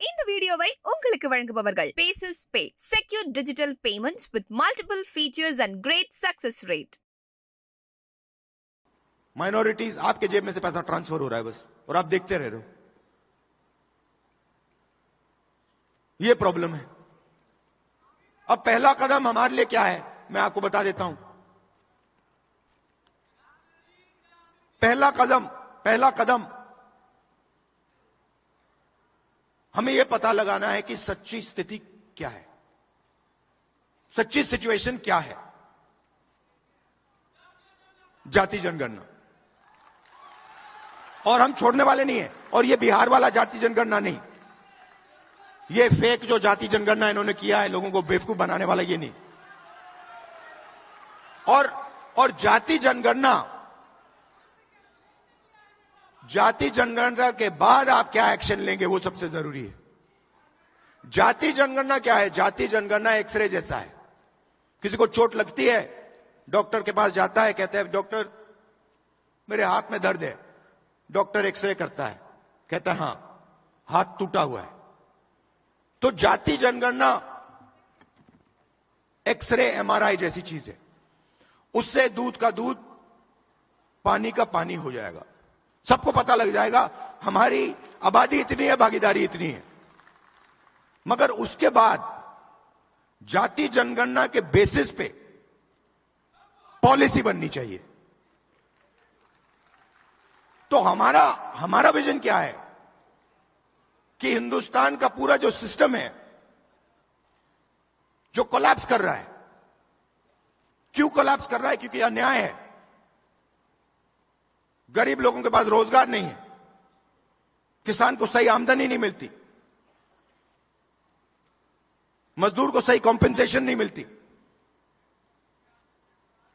இந்த வீடியோவை உங்களுக்கு வழங்குபவர்கள் பேசஸ் pay secure digital payments with multiple features and great success rate. Minorities आपके जेब में से पैसा ट्रांसफर हो रहा है बस, और आप देखते रह रहे हो। ये प्रॉब्लम है। अब पहला कदम हमारे लिए क्या है, मैं आपको बता देता हूं। पहला कदम हमें यह पता लगाना है कि सच्ची स्थिति क्या है, सच्ची सिचुएशन क्या है। जाति जनगणना, और हम छोड़ने वाले नहीं है। और ये बिहार वाला जाति जनगणना नहीं, ये फेक जो जाति जनगणना इन्होंने किया है, लोगों को बेवकूफ बनाने वाला, ये नहीं। और जाति जनगणना के बाद आप क्या एक्शन लेंगे, वो सबसे जरूरी है। जाति जनगणना क्या है? जाति जनगणना एक्सरे जैसा है। किसी को चोट लगती है, डॉक्टर के पास जाता है, कहता है डॉक्टर मेरे हाथ में दर्द है। डॉक्टर एक्सरे करता है, कहता है हां हाथ टूटा हुआ है। तो जाति जनगणना एक्सरे एमआरआई जैसी चीज है। उससे दूध का दूध, पानी का पानी हो जाएगा। सबको पता लग जाएगा हमारी आबादी इतनी है, भागीदारी इतनी है। मगर उसके बाद जाति जनगणना के बेसिस पे पॉलिसी बननी चाहिए। तो हमारा विजन क्या है कि हिंदुस्तान का पूरा जो सिस्टम है, जो कोलैप्स कर रहा है, क्यों कोलैप्स कर रहा है? क्योंकि अन्याय है। गरीब लोगों के पास रोजगार नहीं है, किसान को सही आमदनी नहीं मिलती, मजदूर को सही कॉम्पेंसेशन नहीं मिलती।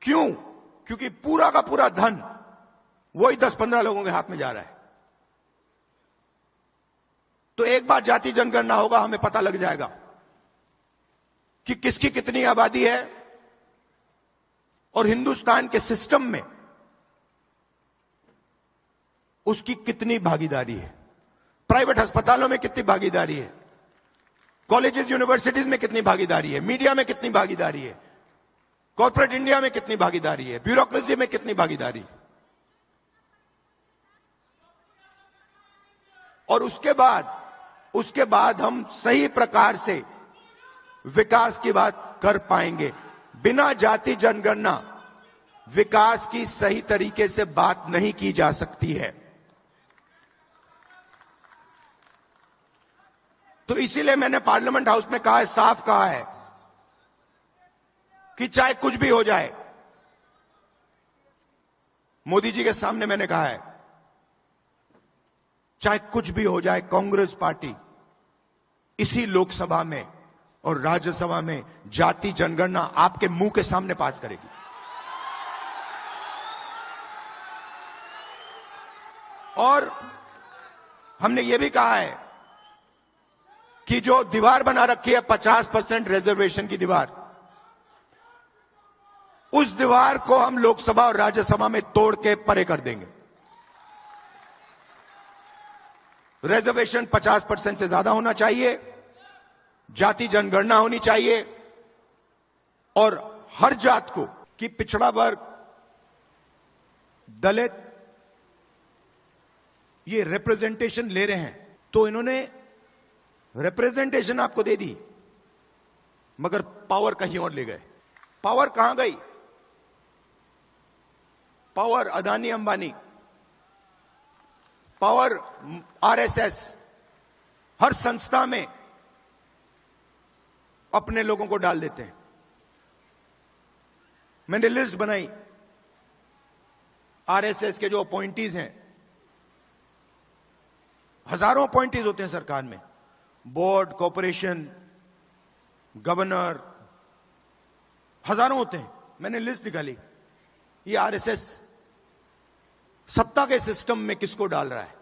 क्यों? क्योंकि पूरा का पूरा धन वही 10-15 लोगों के हाथ में जा रहा है। तो एक बार जाति जनगणना होगा, हमें पता लग जाएगा कि किसकी कितनी आबादी है और हिंदुस्तान के सिस्टम में उसकी कितनी भागीदारी है। प्राइवेट अस्पतालों में कितनी भागीदारी है, कॉलेजेस यूनिवर्सिटीज में कितनी भागीदारी है, मीडिया में कितनी भागीदारी है, कॉर्पोरेट इंडिया में कितनी भागीदारी है, ब्यूरोक्रेसी में कितनी भागीदारी है। और उसके बाद हम सही प्रकार से विकास की बात कर पाएंगे। बिना जाति जनगणना विकास की सही तरीके से बात नहीं की जा सकती है। तो इसीलिए मैंने पार्लियामेंट हाउस में कहा है, साफ कहा है कि चाहे कुछ भी हो जाए, मोदी जी के सामने मैंने कहा है, चाहे कुछ भी हो जाए, कांग्रेस पार्टी इसी लोकसभा में और राज्यसभा में जाति जनगणना आपके मुंह के सामने पास करेगी। और हमने यह भी कहा है कि जो दीवार बना रखी है 50% रिजर्वेशन की दीवार, उस दीवार को हम लोकसभा और राज्यसभा में तोड़ के परे कर देंगे। रिजर्वेशन 50% से ज्यादा होना चाहिए, जाति जनगणना होनी चाहिए, और हर जात को, कि पिछड़ा वर्ग, दलित, ये रिप्रेजेंटेशन ले रहे हैं। तो इन्होंने रिप्रेजेंटेशन आपको दे दी, मगर पावर कहीं और ले गए। पावर कहां गई? Power Adani Ambani, power RSS, हर संस्था में अपने लोगों को डाल देते हैं। मैंने लिस्ट बनाई आरएसएस के जो अपॉइंटीज हैं, हजारों अपॉइंटीज होते हैं सरकार में, बोर्ड, कॉर्पोरेशन, गवर्नर, हजारों होते हैं। मैंने लिस्ट निकाली, ये आरएसएस सत्ता के सिस्टम में किसको डाल रहा है।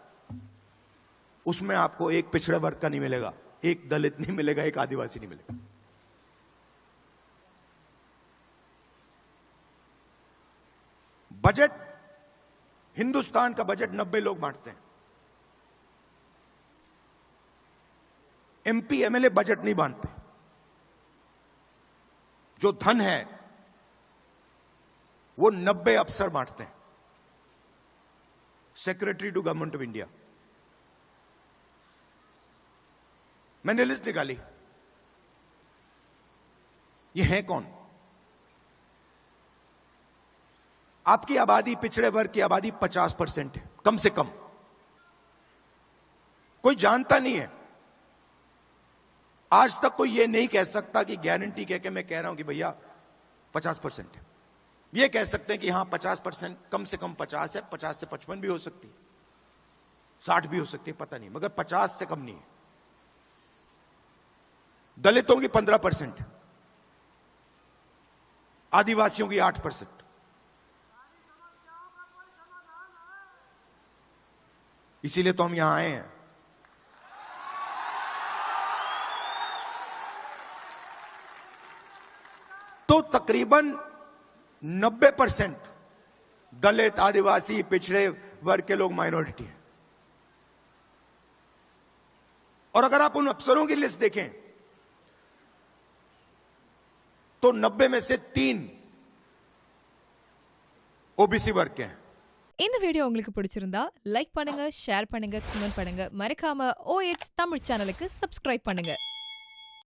उसमें आपको एक पिछड़े वर्ग का नहीं मिलेगा, एक दलित नहीं मिलेगा, एक आदिवासी नहीं मिलेगा। बजट, हिंदुस्तान का बजट 90 लोग बांटते हैं। एमपी एमएलए बजट नहीं बांधते। जो धन है वो 90 अफसर बांटते हैं, secretary to government of India. मैंने लिस्ट निकाली, ये है कौन? आपकी आबादी, पिछड़े वर्ग की आबादी 50% है, कम से कम। कोई जानता नहीं है। आज तक कोई यह नहीं कह सकता कि गारंटी कह के मैं कह रहा हूं कि भैया 50% है। यह कह सकते हैं कि हां 50%, कम से कम 50 है, 50 से 55 भी हो सकती है, 60 भी हो सकती है, पता नहीं, मगर 50 से कम नहीं है। दलितों की 15%, आदिवासियों की 8%। इसीलिए तो हम यहां आए हैं। तो तकरीबन 90% दलित, आदिवासी, पिछड़े वर्ग के लोग माइनॉरिटी हैं। और अगर आप उन अफसरों की लिस्ट देखें तो 90 में से 3 ओबीसी वर्ग के हैं। இந்த வீடியோ உங்களுக்கு பிடிச்சிருந்தா லைக் பண்ணுங்க, ஷேர் பண்ணுங்க, கமெண்ட் பண்ணுங்க. மறக்காம OH தமிழ் சேனலுக்கு சப்ஸ்கிரைப் பண்ணுங்க.